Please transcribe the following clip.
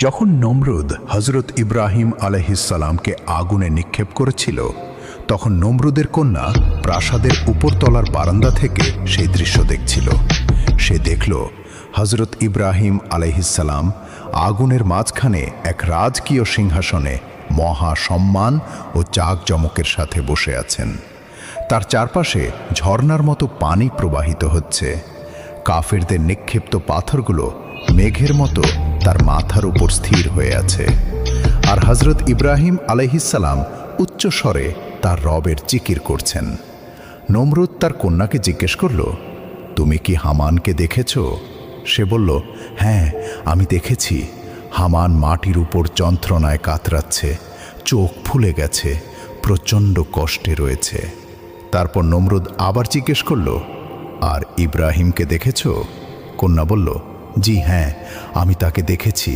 যখন নমরুদ হজরত ইব্রাহিম আলাইহিসসালামকে আগুনে নিক্ষেপ করেছিল, তখন নমরুদের কন্যা প্রাসাদের উপরতলার বারান্দা থেকে সেই দৃশ্য দেখছিল। সে দেখল হজরত ইব্রাহিম আলাইহিসসালাম আগুনের মাঝখানে এক রাজকীয় সিংহাসনে মহা সম্মান ও জাঁকজমকের সাথে বসে আছেন। তার চারপাশে ঝর্ণার মতো পানি প্রবাহিত হচ্ছে। কাফেরদের নিক্ষিপ্ত পাথরগুলো মেঘের মতো তার মাথার উপর স্থির হয়ে আছে। আর হজরত ইব্রাহিম আলাইহিসসালাম উচ্চ স্বরে তার রবের জিকির করছেন। নমরুদ তার কন্যাকে জিজ্ঞেস করল, তুমি কি হামানকে দেখেছ? সে বলল, হ্যাঁ, আমি দেখেছি। হামান মাটির উপর যন্ত্রণায় কাতরাচ্ছে, চোখ ফুলে গেছে, প্রচণ্ড কষ্টে রয়েছে। তারপর নমরুদ আবার জিজ্ঞেস করল, আর ইব্রাহিমকে দেখেছ? কন্যা বলল, জি হ্যাঁ, আমি তাকে দেখেছি।